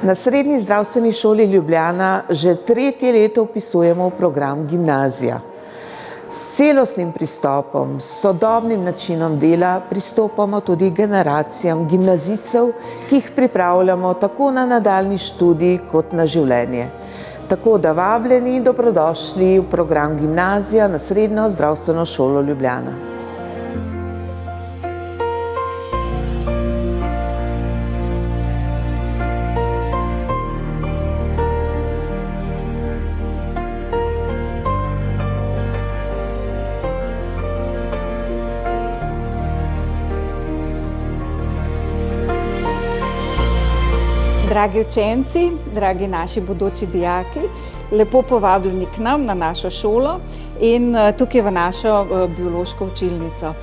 Na Srednji zdravstveni šoli Ljubljana že 3. leto vpisujemo v program gimnazija. S celostnim pristopom, s sodobnim načinom dela pristopamo tudi generacijam gimnazijcev, ki jih pripravljamo tako na nadaljnji študij kot na življenje. Tako da vabljeni in dobrodošli v program gimnazija na Srednjo zdravstveno šolo Ljubljana. Dragi učenci, dragi naši bodoči dijaki, lepo povabljeni k nam na našo šolo in tukaj v našo biološko učilnico.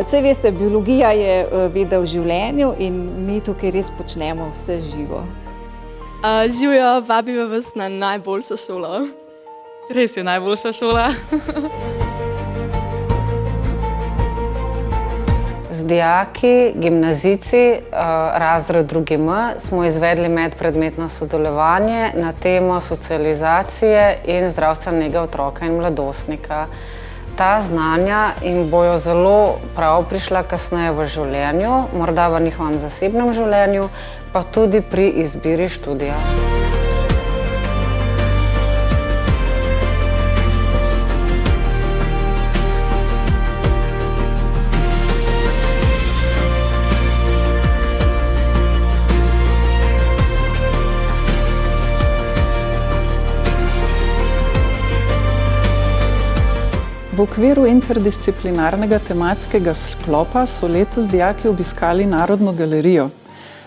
Saj veste, biologija je veda o življenju in mi tukaj res počnemo vse živo. Živjo, vabimo vas na najboljšo šolo. Res je najboljša šola. Z dijaki, gimnazijci, razred 2M smo izvedli medpredmetno sodelovanje na temo socializacije in zdravstvene nege otroka in mladostnika. Ta znanja jim bojo zelo prav prišla kasneje v življenju, morda v njihovem zasebnem življenju, pa tudi pri izbiri študija. V okviru interdisciplinarnega tematskega sklopa so letos dijaki obiskali Narodno galerijo.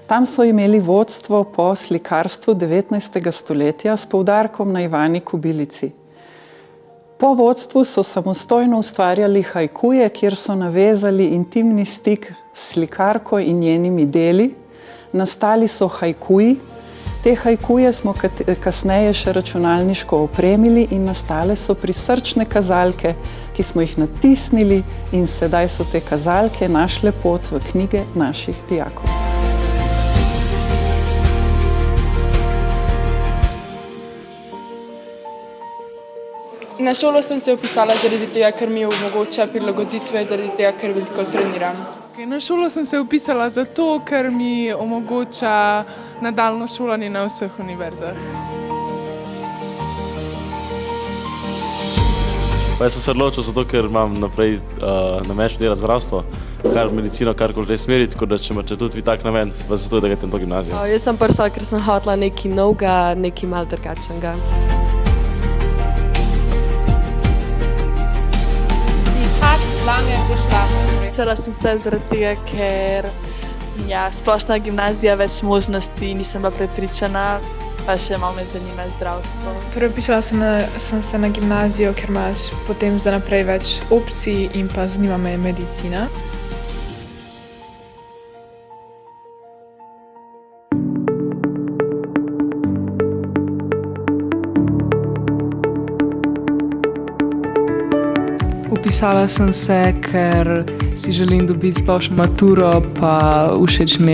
Tam so imeli vodstvo po slikarstvu 19. stoletja s poudarkom na Ivani Kobilici. Po vodstvu so samostojno ustvarjali haikuje, kjer so navezali intimni stik s slikarko in njenimi deli. Nastali so haikuji. Te haikuje smo kasneje še računalniško opremili in nastale so prisrčne kazalke, ki smo jih natisnili in sedaj so te kazalke našle pot v knjige naših dijakov. Na šolo sem se vpisala zaradi tega, ker mi omogoča prilagoditve, zaradi tega, ker veliko treniram. Na šolo sem se vpisala zato, ker mi omogoča nadaljnje šolanje na vseh univerzah. Jaz sem se odločil zato, ker imam naprej namen študirati zdravstvo, kar medicino, karkoli tej smeri, tako da če imate tudi vi tak namen, pa zato, da greste na to gimnazijo. Jaz sem prišla, ker sem hotela nekaj novega, nekaj malo drugačnega. Vpisala sem se zaradi tega, ker splošna gimnazija več možnosti, nisem bila prepričana, pa še malo me zanima zdravstvo. Torej, vpisala sem se na gimnazijo, ker imaš potem za naprej več opcij in pa zanima me medicina. Vpisala sem se, ker si želim dobiti splošno maturo, pa všeč mi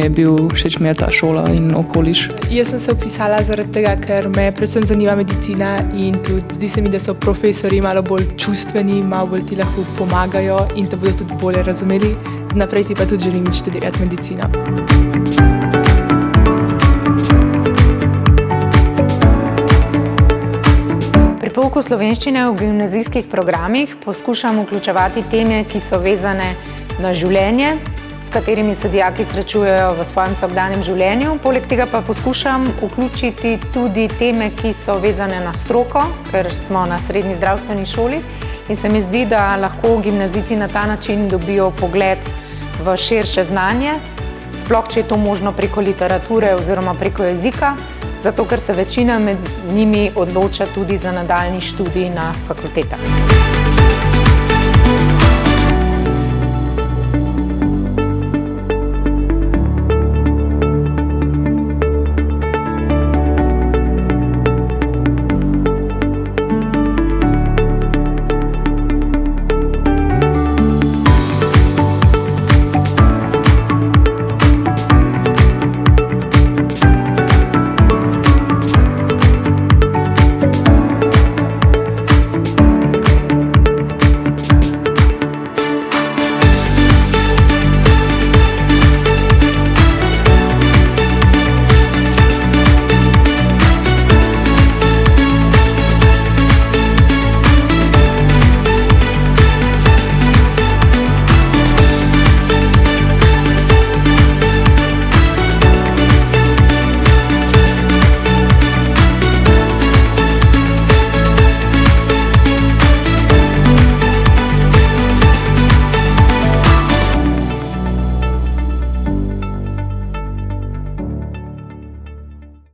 je ta šola in okoliš. Jaz sem se vpisala zaradi tega, ker me predvsem zanima medicina in tudi zdi se mi, da so profesorji malo bolj čustveni, malo bolj ti lahko pomagajo in te bodo tudi bolje razumeli. Naprej si pa tudi želim študirati medicino. Pri pouku slovenščine v gimnazijskih programih poskušam vključevati teme, ki so vezane na življenje, s katerimi se dijaki srečujejo v svojem vsakdanjem življenju. Poleg tega pa poskušam vključiti tudi teme, ki so vezane na stroko, ker smo na Srednji zdravstveni šoli in se mi zdi, da lahko gimnazijci na ta način dobijo pogled v širše znanje, sploh če je to možno preko literature oziroma preko jezika, zato ker se večina med njimi odloča tudi za nadaljnji študij na fakultetah.